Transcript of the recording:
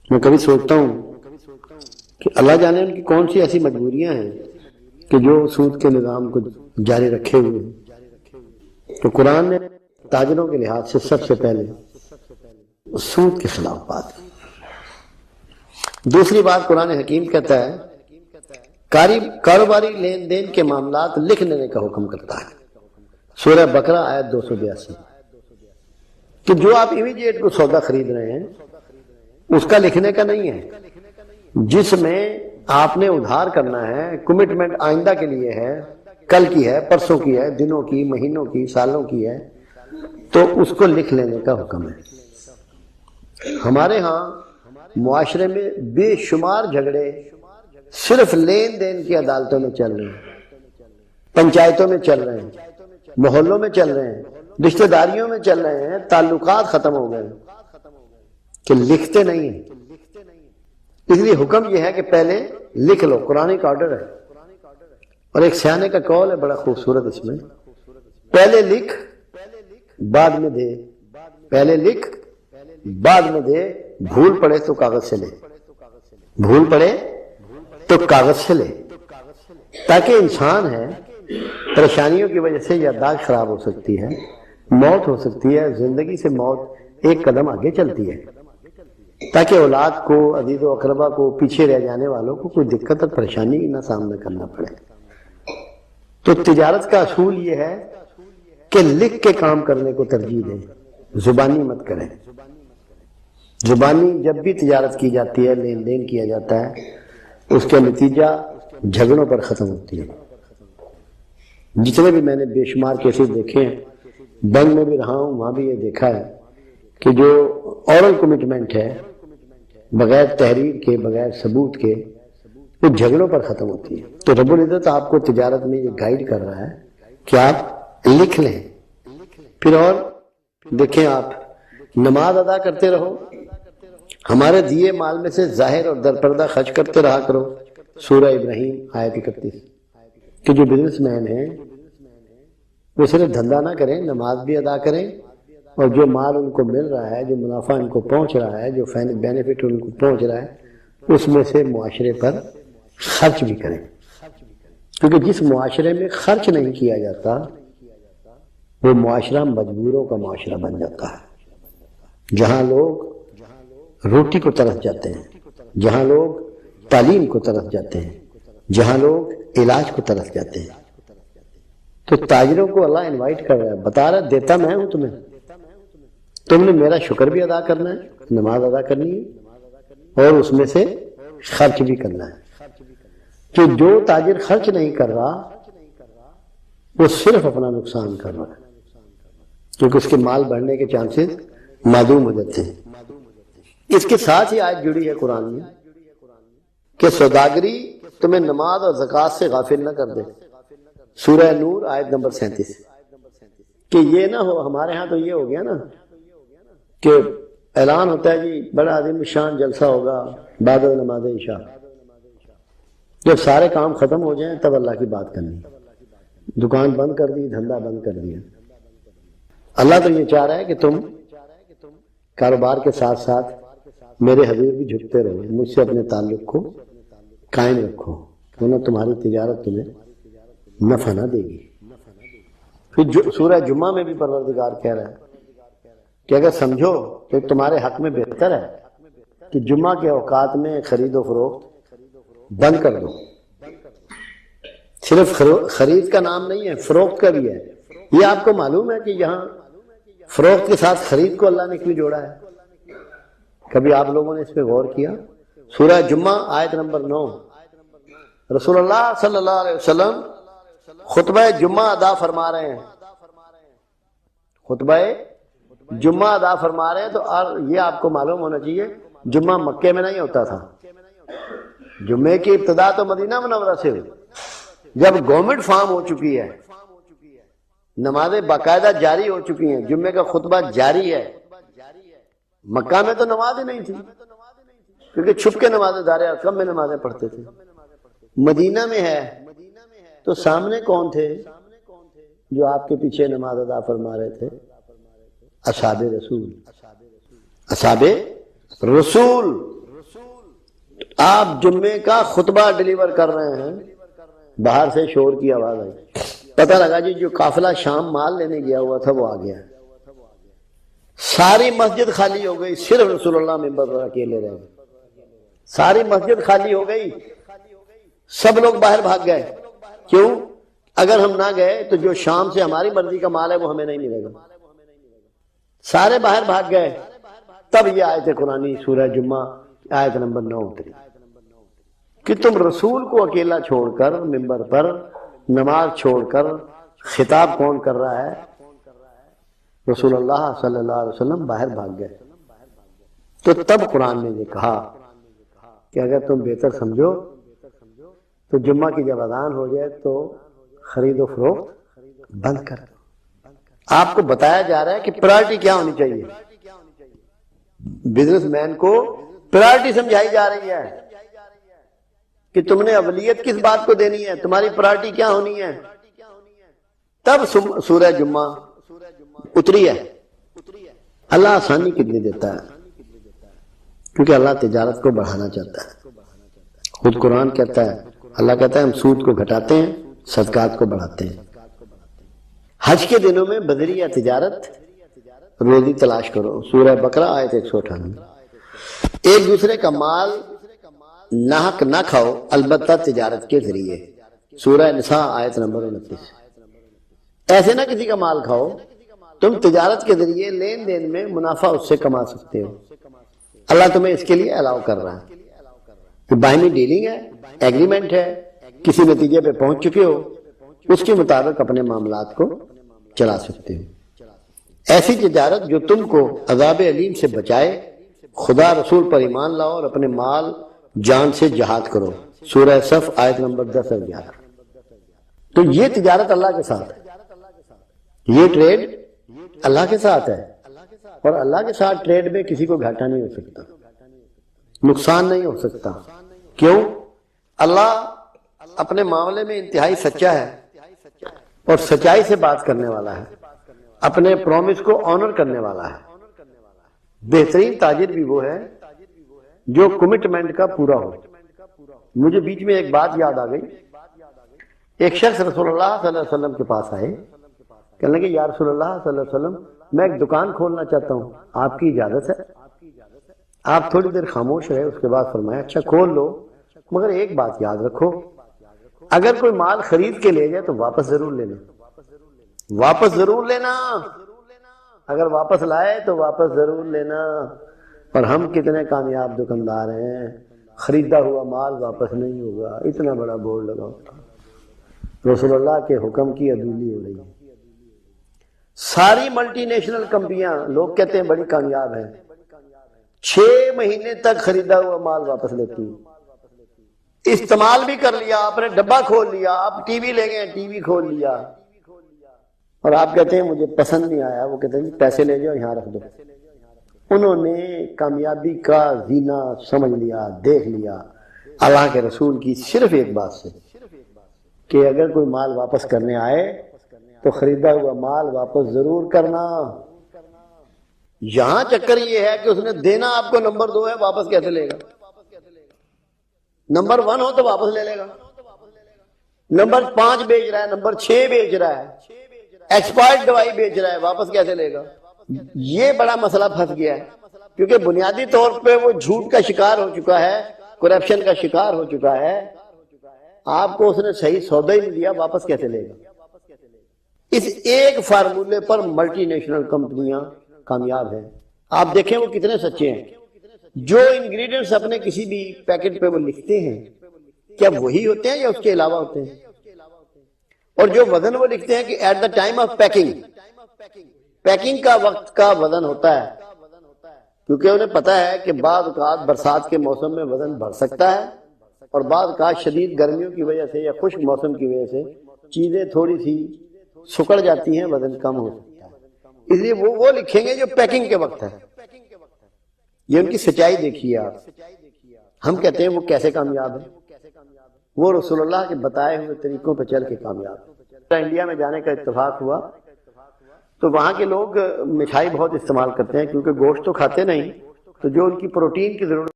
میں کبھی سوچتا ہوں کہ اللہ جانے ان کی کون سی ایسی مجبوریاں ہیں کہ جو سود کے نظام کو جاری رکھے ہوئے ہیں۔ تو قرآن نے تاجروں کے لحاظ سے سب سے پہلے سود کے خلاف بات۔ دوسری بات قرآن حکیم کہتا ہے کاروباری لین دین کے معاملات لکھ لینے کا حکم کرتا ہے۔ سورہ بقرہ آیت 282 کہ جو آپ امیڈیٹ کو سودا خرید رہے ہیں اس کا لکھنے کا نہیں ہے، جس میں آپ نے ادھار کرنا ہے، کمٹمنٹ آئندہ کے لیے ہے، کل کی ہے، پرسوں کی ہے، دنوں کی، مہینوں کی، سالوں کی ہے، تو اس کو لکھ لینے کا حکم ہے۔ ہمارے ہاں معاشرے میں بے شمار جھگڑے صرف لین دین کی عدالتوں میں چل رہے ہیں، پنچایتوں میں چل رہے ہیں، محلوں میں چل رہے ہیں، رشتہ داریوں میں چل رہے ہیں، تعلقات ختم ہو گئے کہ لکھتے نہیں ہیں۔ اس لیے حکم یہ ہے کہ پہلے لکھ لو، قرآن کا آرڈر ہے۔ اور ایک سیانے کا قول ہے بڑا خوبصورت، اس میں پہلے لکھ بعد میں دے، پہلے لکھ بعد میں دے، بھول پڑے تو کاغذ سے لے، بھول پڑے تو کاغذ سے لے، تاکہ انسان ہے پریشانیوں کی وجہ سے یادداشت خراب ہو سکتی ہے، موت ہو سکتی ہے، زندگی سے موت ایک قدم آگے چلتی ہے، تاکہ اولاد کو، عزیز و اقربا کو، پیچھے رہ جانے والوں کو کوئی دقت اور پریشانی نہ سامنا کرنا پڑے۔ تو تجارت کا اصول یہ ہے کہ لکھ کے کام کرنے کو ترجیح دیں، زبانی مت کریں۔ زبانی جب بھی تجارت کی جاتی ہے، لین دین کیا جاتا ہے، اس کا نتیجہ جھگڑوں پر ختم ہوتی ہے۔ جتنے بھی میں نے بے شمار کیسز دیکھے ہیں، بینک میں بھی رہا ہوں، وہاں بھی یہ دیکھا ہے کہ جو اورل کمٹمنٹ ہے بغیر تحریر کے، بغیر ثبوت کے، وہ جھگڑوں پر ختم ہوتی ہے۔ تو رب العزت آپ کو تجارت میں یہ گائیڈ کر رہا ہے کہ آپ لکھ لیں۔ پھر اور دیکھیں، آپ نماز ادا کرتے رہو، ہمارے دیے مال میں سے ظاہر اور درپردہ خرچ کرتے رہا کرو۔ سورہ ابراہیم آیت 31 کہ جو بزنس مین ہیں وہ صرف دھندا نہ کریں، نماز بھی ادا کریں، اور جو مال ان کو مل رہا ہے، جو منافع ان کو پہنچ رہا ہے، جو بینیفٹ ان کو پہنچ رہا ہے، اس میں سے معاشرے پر خرچ بھی کریں۔ کیونکہ جس معاشرے میں خرچ نہیں کیا جاتا وہ معاشرہ مجبوروں کا معاشرہ بن جاتا ہے، جہاں لوگ روٹی کو ترس جاتے ہیں، جہاں لوگ تعلیم کو ترس جاتے ہیں، جہاں لوگ علاج کو ترس جاتے ہیں۔ تو تاجروں کو اللہ انوائٹ کر رہا ہے، بتا رہا ہے دیتا میں ہوں تمہیں، تم نے میرا شکر بھی ادا کرنا ہے، نماز ادا کرنی ہے، اور اس میں سے خرچ بھی کرنا ہے۔ کہ جو تاجر خرچ نہیں کر رہا وہ صرف اپنا نقصان کر رہا ہے، کیونکہ اس کے مال بڑھنے کے چانسز معدوم ہو جاتے ہیں۔ اس کے ساتھ ہی آیت جڑی ہے قرآن میں کہ سوداگری تمہیں نماز اور زکوٰۃ سے غافل نہ کر دے۔ سورہ نور آیت نمبر 37 کہ یہ نہ ہو، ہمارے ہاں تو یہ ہو گیا نا کہ اعلان ہوتا ہے جی بڑا عظیم شان جلسہ ہوگا بعد نماز عشاء، جب سارے کام ختم ہو جائیں تب اللہ کی بات کرنی، دکان بند کر دی، دھندا بند کر دیا۔ اللہ تو یہ چاہ رہا ہے کہ تم کاروبار کے ساتھ ساتھ میرے حضور بھی جھکتے رہو، مجھ سے اپنے تعلق کو قائم رکھو، ورنہ تمہاری تجارت تمہیں نفع نہ دے گی۔ پھر سورہ جمعہ میں بھی پروردگار کہہ رہا ہے کہ اگر سمجھو کہ تمہارے حق میں بہتر ہے کہ جمعہ کے اوقات میں خرید و فروخت بند کر دو۔ صرف خرید کا نام نہیں ہے، فروخت کا بھی ہے۔ یہ آپ کو معلوم ہے کہ یہاں فروخت کے ساتھ خرید کو اللہ نے کیوں جوڑا ہے؟ کبھی آپ لوگوں نے اس پہ غور کیا؟ سورہ جمعہ آیت نمبر 9 رسول اللہ صلی اللہ علیہ وسلم خطبہ جمعہ ادا فرما رہے ہیں، خطبہ جمعہ ادا فرما رہے ہیں، تو یہ آپ کو معلوم ہونا چاہیے جمعہ مکے میں نہیں ہوتا تھا، جمعے کی ابتدا تو مدینہ منورہ سے ہوئی۔ جب گورنمنٹ فارم ہو چکی ہے، نمازیں باقاعدہ جاری ہو چکی ہیں، جمعے کا خطبہ جاری ہے، مکہ میں تو نماز ہی نہیں تھی کیونکہ چھپ کے نمازیں دار ارقم میں نمازیں پڑھتے تھے۔ مدینہ میں ہے تو سامنے کون تھے جو آپ کے پیچھے نماز ادا فرما رہے تھے؟ اصحاب رسول، اصحاب رسول آپ جمعے کا خطبہ ڈیلیور کر رہے ہیں، باہر سے شور کی آواز آئی، پتہ لگا جی جو قافلہ شام مال لینے گیا ہوا تھا وہ آ گیا، ساری مسجد خالی ہو گئی، صرف رسول اللہ منبر پر اکیلے رہ گئے، ساری مسجد خالی ہو گئی، سب لوگ باہر بھاگ گئے۔ کیوں؟ اگر ہم نہ گئے تو جو شام سے ہماری مرضی کا مال ہے وہ ہمیں نہیں ملے گا۔ سارے باہر بھاگ گئے، تب یہ آیت قرآنی سورہ جمعہ آیت نمبر 9 اتری کہ تم رسول کو اکیلا چھوڑ کر منبر پر نماز چھوڑ کر، خطاب کون کر رہا ہے؟ رسول اللہ صلی اللہ علیہ وسلم باہر بھاگ گئے۔ تو تب قرآن نے یہ کہا کہ اگر تم بہتر سمجھو تو جمعہ کی جب اذان ہو جائے تو خرید و فروخت بند کر دو۔ آپ کو بتایا جا رہا ہے کہ پرائرٹی کیا ہونی چاہیے، بزنس مین کو پرائرٹی سمجھائی جا رہی ہے کہ تم نے اولیت کس بات کو دینی ہے، تمہاری پرائرٹی کیا ہونی ہے۔ تب سورہ جمعہ اتری ہے۔ اللہ آسانی کتنی دیتا ہے، کیونکہ اللہ تجارت کو بڑھانا چاہتا ہے۔ خود قرآن کہتا ہے، اللہ کہتا ہے ہم سود کو گھٹاتے ہیں، صدقات کو بڑھاتے ہیں۔ حج کے دنوں میں بدریہ تجارت، روزی تلاش کرو، سورہ بقرہ آیت 158۔ ایک دوسرے کا مال ناحق نہ کھاؤ البتہ تجارت کے ذریعے، سورہ نساء آیت نمبر 29۔ ایسے نہ کسی کا مال کھاؤ، تم تجارت کے ذریعے لین دین میں منافع اس سے کما سکتے ہو، اللہ تمہیں اس کے لیے الاؤ کر رہا ہے کہ باہمی ڈیلنگ ہے، ایگریمنٹ ہے، کسی نتیجے پہ پہنچ چکے ہو، اس کے مطابق اپنے معاملات کو چلا سکتے ہو۔ ایسی تجارت جو تم کو عذاب علیم سے بچائے، خدا رسول پر ایمان لاؤ اور اپنے مال جان سے جہاد کرو، سورہ صف آیت نمبر 10 اور 11۔ تو یہ تجارت اللہ کے ساتھ ہے، یہ ٹریڈ اللہ کے ساتھ ہے، اور اللہ کے ساتھ ٹریڈ میں کسی کو گھاٹا نہیں ہو سکتا، نقصان نہیں ہو سکتا۔ کیوں؟ اللہ اپنے معاملے میں انتہائی سچا ہے اور سچائی سے بات کرنے والا ہے، اپنے پرومس کو آنر کرنے والا ہے۔ بہترین تاجر بھی وہ ہے جو کمٹمنٹ کا پورا ہو۔ مجھے بیچ میں ایک بات یاد آ گئی، ایک شخص رسول اللہ صلی اللہ علیہ وسلم کے پاس آئے، کہنے لگے یا رسول اللہ صلی اللہ علیہ وسلم میں ایک دکان کھولنا چاہتا ہوں، آپ کی اجازت ہے؟ آپ تھوڑی دیر خاموش رہے، اس کے بعد فرمایا اچھا کھول لو، مگر ایک بات یاد رکھو، اگر کوئی مال خرید کے لے جائے تو واپس ضرور لینا، واپس ضرور لینا، اگر واپس لائے تو واپس ضرور لینا۔ اور ہم کتنے کامیاب دکاندار ہیں، خریدا ہوا مال واپس نہیں ہوگا، اتنا بڑا بورڈ لگا ہوتا۔ رسول اللہ کے حکم کی عدولی ہو رہی ہے۔ ساری ملٹی نیشنل کمپنیاں لوگ کہتے ہیں بڑی کامیاب ہیں، 6 مہینے تک خریدا ہوا مال واپس لیتی ہیں، استعمال بھی کر لیا، آپ نے ڈبہ کھول لیا، آپ ٹی وی لے گئے ٹی وی کھول لیا، اور آپ کہتے ہیں مجھے پسند نہیں آیا، وہ کہتے ہیں پیسے لے جاؤ یہاں رکھ دو۔ انہوں نے کامیابی کا زینہ سمجھ لیا، دیکھ لیا اللہ کے رسول کی صرف ایک بات سے کہ اگر کوئی مال واپس کرنے آئے تو خریدا ہوا مال واپس ضرور کرنا۔ یہاں چکر یہ ہے کہ اس نے دینا آپ کو نمبر 2 ہے، واپس کیسے لے گا؟ نمبر 1 ہو تو واپس لے لے گا، نمبر 5 بیچ رہا ہے، نمبر 6 بیچ رہا ہے، ایکسپائرڈ دوائی بیچ رہا ہے، واپس کیسے لے گا؟ یہ بڑا مسئلہ پھنس گیا ہے، کیونکہ بنیادی طور پہ وہ جھوٹ کا شکار ہو چکا ہے، کرپشن کا شکار ہو چکا ہے، آپ کو اس نے صحیح سودا ہی نہیں دیا، واپس کیسے لے گا؟ اس ایک فارمولے پر ملٹی نیشنل کمپنیاں کامیاب ہیں۔ آپ دیکھیں وہ کتنے سچے ہیں، جو انگریڈینٹس اپنے کسی بھی پیکٹ پہ وہ لکھتے ہیں کیا وہی ہوتے ہیں یا اس کے علاوہ ہوتے ہیں؟ اور جو وزن وہ لکھتے ہیں کہ at the time of packing, packing کا وقت کا وزن ہوتا ہے، کیونکہ انہیں پتا ہے کہ بعض اوقات برسات کے موسم میں وزن بڑھ سکتا ہے، اور بعض اوقات شدید گرمیوں کی وجہ سے یا خشک موسم کی وجہ سے چیزیں تھوڑی سی سکڑ جاتی ہیں، وزن کم ہو سکتا ہے، اس لیے وہ لکھیں گے جو پیکنگ کے وقت ہے۔ یہ ان کی سچائی دیکھیے آپ۔ ہم کہتے ہیں وہ کیسے کامیاب ہے؟ وہ رسول اللہ کے بتائے ہوئے طریقوں پہ چل کے کامیاب ہے۔ انڈیا میں جانے کا اتفاق ہوا تو وہاں کے لوگ مٹھائی بہت استعمال کرتے ہیں، کیونکہ گوشت تو کھاتے نہیں، تو جو ان کی پروٹین کی ضرورت